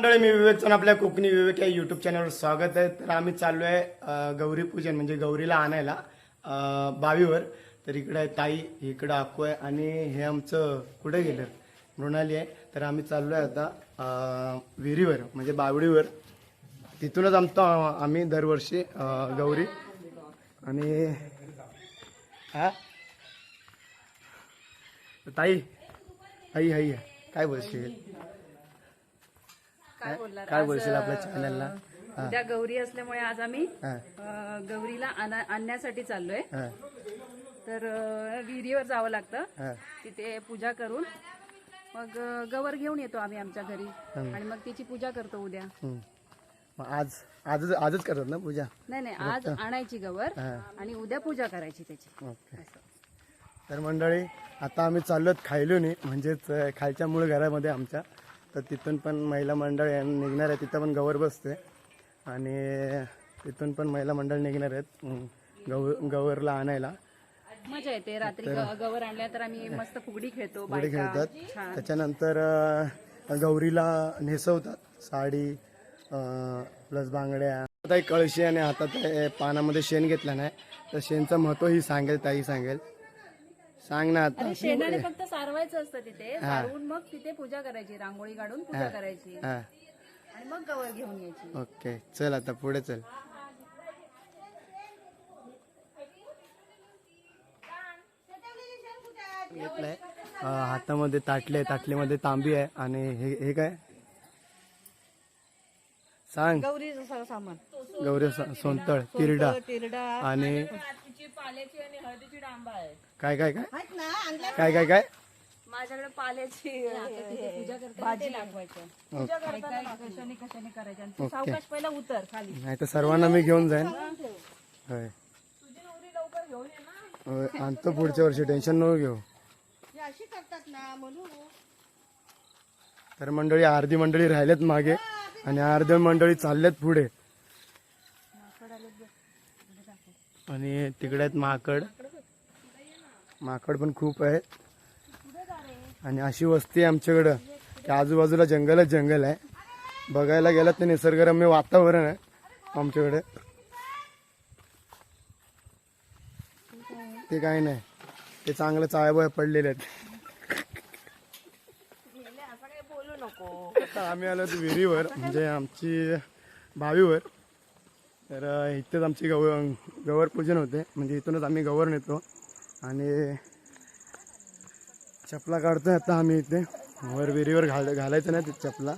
मंडळी, मी विवेकचंद आपल्या कोकणी विवेक या युट्यूब चॅनलवर स्वागत आहे. तर आम्ही चाललो आहे गौरी पूजन म्हणजे गौरीला आणायला बावीवर. तर इकडे आहे ताई, इकडं अक्कू आहे आणि हे आमचं कुठे गेलं मृणाली आहे. तर आम्ही चाललो आहे आता विहिरीवर म्हणजे बावडीवर. तिथूनच आम्ही दरवर्षी गौरी आणि हा ताई आई आई काय बोलशील? काय बोलशील आपल्या चॅनलला? उद्या गौरी असल्यामुळे आज आम्ही गौरीला आणण्यासाठी चाललोय. तर विहिरीवर जावं लागतं, तिथे पूजा करून मग गवर घेऊन येतो आम्ही आमच्या घरी आणि मग तिची पूजा करतो उद्या. आजच करतात ना पूजा? नाही, आज आणायची गवर आणि उद्या पूजा करायची त्याची. ओके. तर मंडळी, आता आम्ही चाललोत खायलोनी म्हणजेच खालच्या मूळ घरामध्ये आमच्या. तर तिथून पण महिला मंडळ निघणार आहे, तिथं पण गवर बसते आणि तिथून पण महिला मंडळ निघणार आहेत गवरला आणायला. मजा येते. रात्री गवर आणल्या तर आम्ही मस्त फुगडी खेळतो, फुगडी खेळतात. त्याच्यानंतर गौरीला नेसवतात साडी प्लस बांगड्या. आता एक कळशी आणि हातात पानामध्ये शेण घेतलं नाही, तर शेणचं महत्व ही सांगेल, ताई सांगेल. सांग ना आता. शेणाने फक्त सारवायचं असतं तिथे, सारवून मग तिथे पूजा करायची, रांगोळी काढून पूजा करायची आणि मग गवर घेऊन यायची. ओके, चल आता पुढे चल. घेतलंय हातामध्ये ताटलीमध्ये तांबी आहे आणि हे काय सांग? गौरीचं सामान, गौरी सोंतळ, तिरडा आणि पाल्याची आणि हळदीची डांबा आहे. काय काय काय काय काय काय माझ्याकडे पाल्याची भाजी लागवायची. पूजा करताना कशाने करायची आणि सावकाश पहिला उतर खाली, नाही तर सर्वांना मी घेऊन जाईन. होय तुझी नवरी लवकर घेऊन ये ना. होय, आणतो पुढच्या वर्षी, टेन्शन नको घेऊ. अशी करतात ना म्हणून. तर मंडळी, अर्धी मंडळी राहिलेत मागे आणि अर्धी मंडळी चालल्यात पुढे. आणि तिकडे आहेत माकड पण खूप आहेत. आणि अशी वस्ती आहे आमच्याकडं की आजूबाजूला जंगल आहे. बघायला गेलं तर निसर्गरम्य वातावरण आहे आमच्याकडे. ते काही नाही, ते चांगलं चाळ्या पडलेले आहेत. आता आम्ही आलो विहिरीवर म्हणजे आमची बावीवर. तर इथेच आमची गवर पूजन होते, म्हणजे इथूनच आम्ही गवर नेतो आणि चपला काढतोय आता आम्ही इथे. वर विहिरीवर घालायचं नाही ते चपला.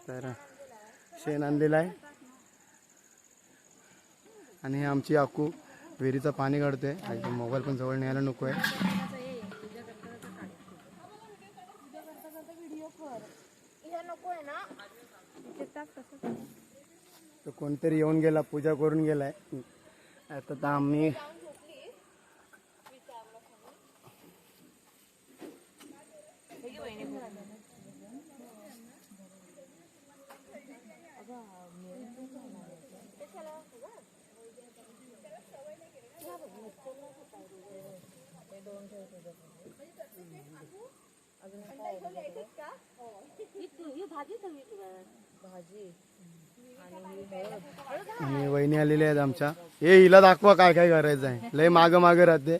तर शेण आणलेलं आहे आणि हे आमची आकू विहिरीचं पाणी काढते. मोबाईल पण जवळ न्यायला नको आहे. तर कोणतरी येऊन गेला, पूजा करून गेलाय. आता तर आम्ही आणि वहिनी आलेल्या आहेत आमच्या. हे हिला दाखवा काय काय करायचं आहे, लय माग राहते.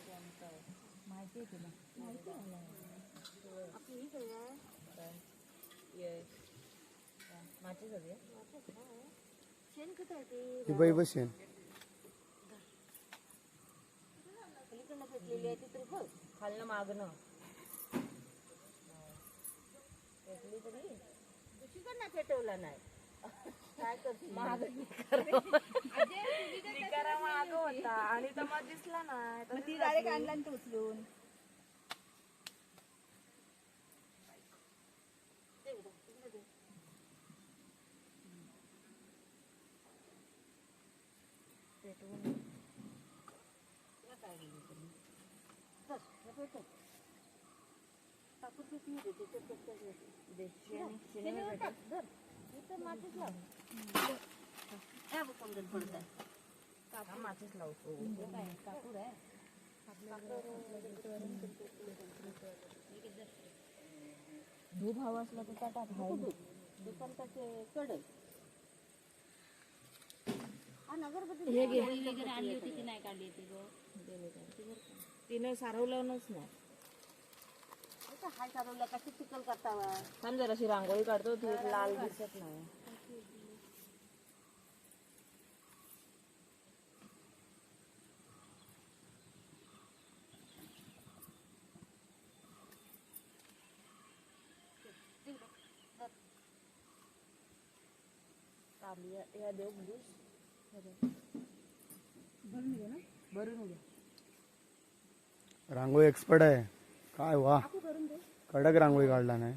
बाई बसेन खालनं मागणं पेटवला नाही. काय करते माग होता आणि तर दिसला नाही, ती डायरेक्ट आणला उचलून. धूप हवा असला तर हे घे वगैरे आणली होती ती नाही काढली ती ग तिने सारवलंच नाही हाय चालवला कशी चिकल करतावा थांब जराशी रांगोळी काढतो ती लाल दिसत नाही या देव भरून घे रांगोळी एक्सपर्ट आहे काय वा कडक रांगोळी काढला नाही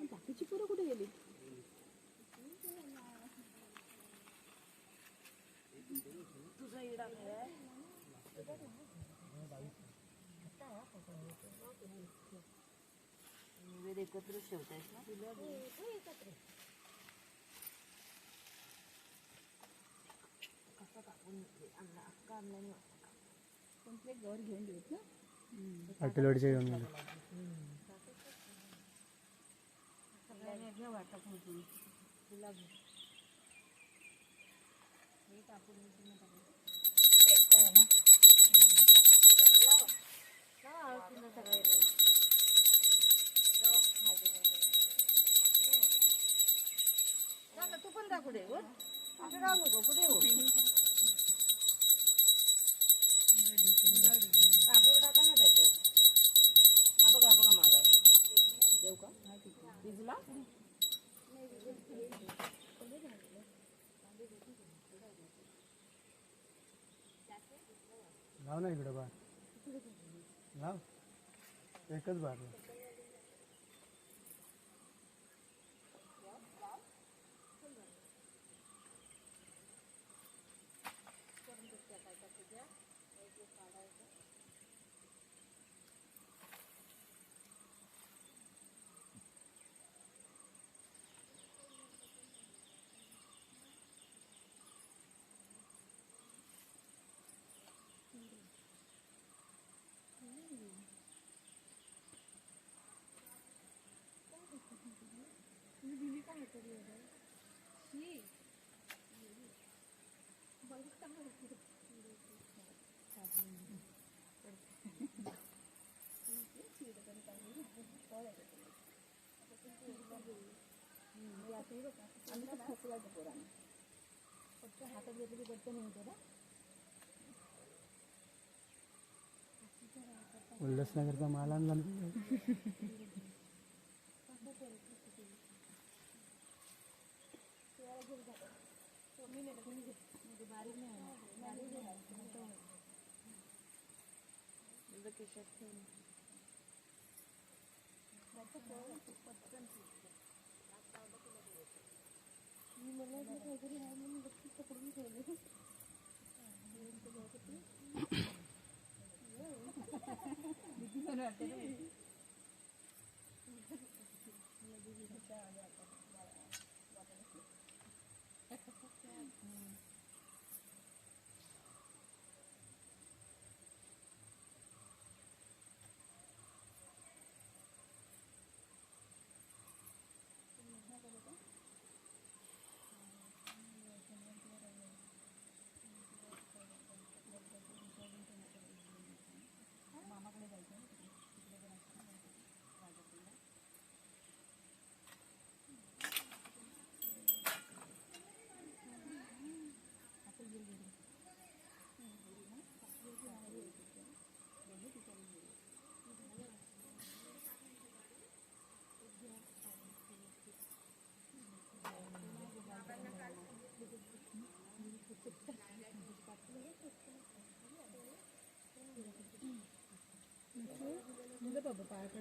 बाकीची पोरं कुठे गेली तुझा इडा निवेद एकत्र ठेवतायस ना कसा कापून आणला अक्का आणला संपले गवर घेऊन देऊत ना पाटीलवाडीचे घेऊन गेले सगळ्यांनी घ्या वाटप होती तुला घे हे कापून पेटताय ना सगळे तू पण जा कुठे असं राहू नको कुठे हो कापूर टाका ना त्याच्यात बघा बघा माझा देऊ का भिजला लाव ना इकडे बार लाव एकच बार उल्हासनगरचा माल आणला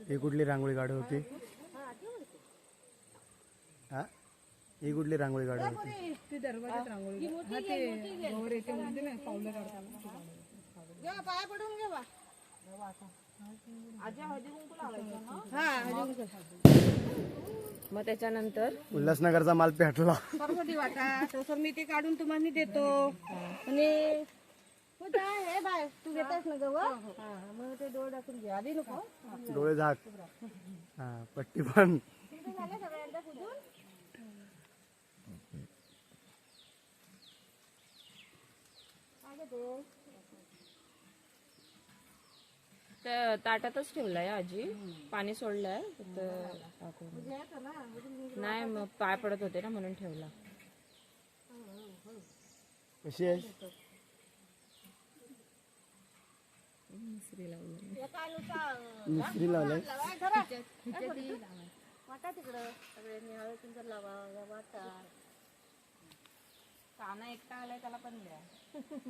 ही कुठली रांगोळी काढत होती हा ही कुठली रांगोळी काढत होती ती दरवाजात रांगोळी हा ते गवर येते म्हणते ना पावलं काढताना पाया पडून घे बा मग त्याच्यानंतर उल्हासनगरचा माल पेटला. सरस्वती वाटा तसं मी ते काढून तुम्हाला देतो आणि कुठं आहे? हे बाय तू घेतास ना गं मग ते डोळ टाकून घे आधी नको डोळे झाक. हा पट्टी पण. तुमचं झालं सगळ्यांचा पूजून काय घेतो त्या ताटातच ठेवलाय आजी, पाणी सोडलंय नाही, मग पाय पडत होते ना म्हणून ठेवला. कशी आहे? हे काय नुसतं मिस्त्री लावलाय. वाटा तिकडं सगळ्यांनी हळद तुमचं लावा वाटा काना एकटा आलाय त्याला पण द्या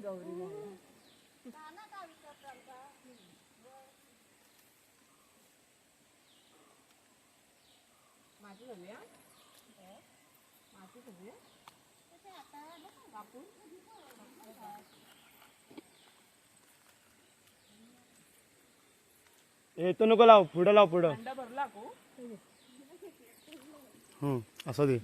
गौरी. काना का विचारता का माझी घालूया, माझी घालूया कापून. ए तो नको लाव, पुढं लाव पुढं. अंडा भरला को असं दे.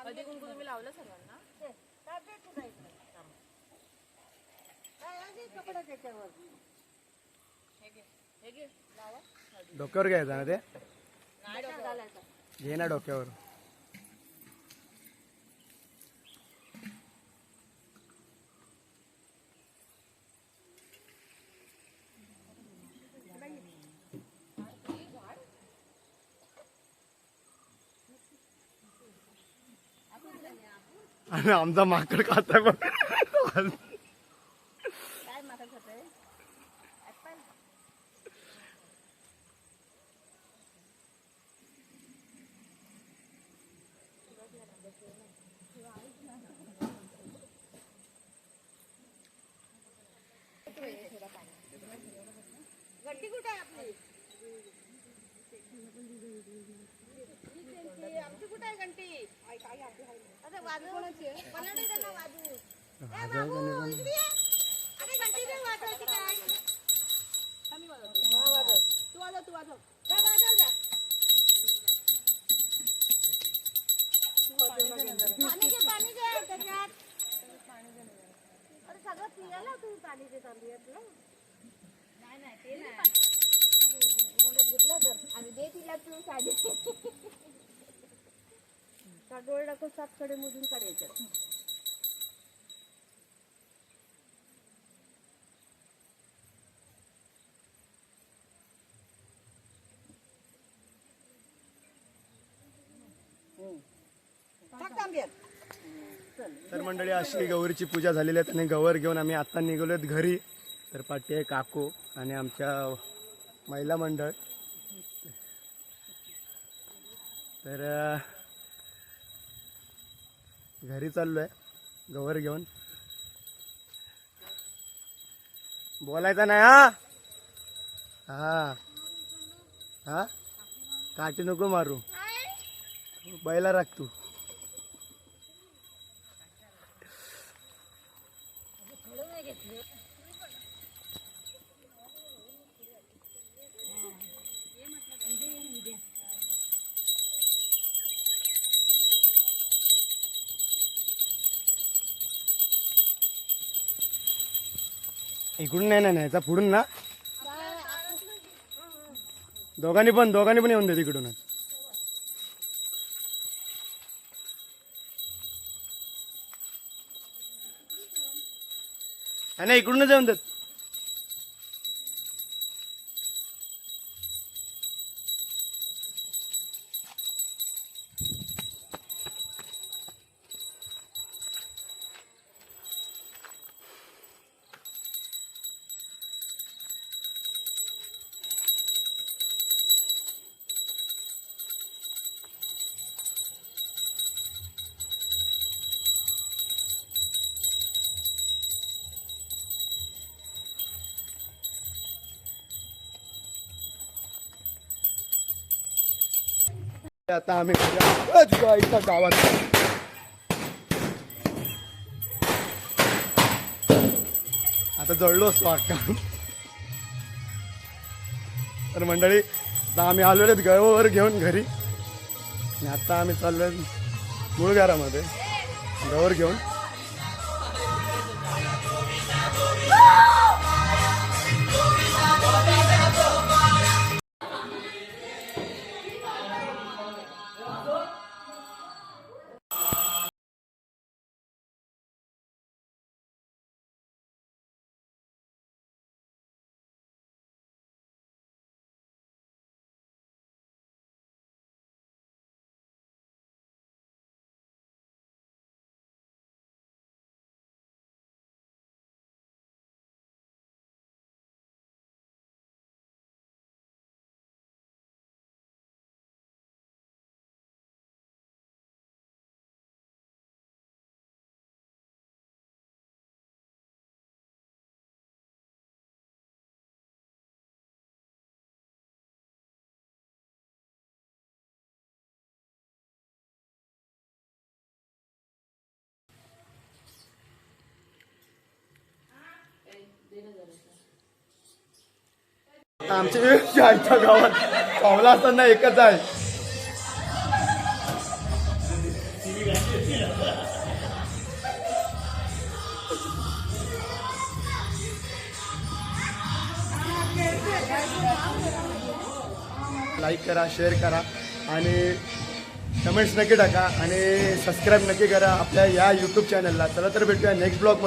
कधी कुंकू तुम्ही लावलं सर्वांना? कपडा त्याच्यावर डोक्यावर घ्यायचं ना ते. घालायचा घे ना डोक्यावर. आणि आमचा माकड खाताय बघ. काय माथा खाते घंटी कुठे आहे आपली? आमची कुठे आहे घंटी? अरे वाजव पन्नास त्यांना वाजू. ए बाबू, इकडे ये. अरे घंटी नाही वाजवायची काय? आम्ही वाजवतो. हा वाजव. तू वाजव, तू वाजव. जा वाजव जा. पाणी घे त्याच्यात. अरे सगळं पियाला तू पाणी ते तांदूळातलं. नाही ते नाही. घेतलं तर आणि दे तिला तू साडी. डोळे टाकून 7 कडे मधून काढायचं. तर मंडळी अशी गौरीची पूजा झालेली आहे आणि गौर घेऊन आम्ही आता निघालोत घरी. तर पाठी आहे काकू आणि आमच्या महिला मंडळ. तर घरी चाललोय गौर घेऊन. बोलायचं नाही हा. हा हा काठी नको मारू, बैला राख तू. इकडून नाही न्यायचा, पुढून ना. दोघांनी पण येऊन दे तिकडूनच. नाही इकडूनच येऊन देत. आता आम्ही इथं गावात आता जळलो असतो अक्का. तर मंडळी आता आम्ही आलेलो गव्हावर घेऊन घरी आणि आता आम्ही चाललोय गुळघरामध्ये गवर घेऊन. आमच्या आईच्या गावात पावला असताना एकच आहे. लाईक करा, शेअर करा आणि कमेंट्स नक्की टाका आणि सबस्क्राईब नक्की करा आपल्या या यूट्यूब चॅनलला. चला तर भेटूया नेक्स्ट ब्लॉगमध्ये.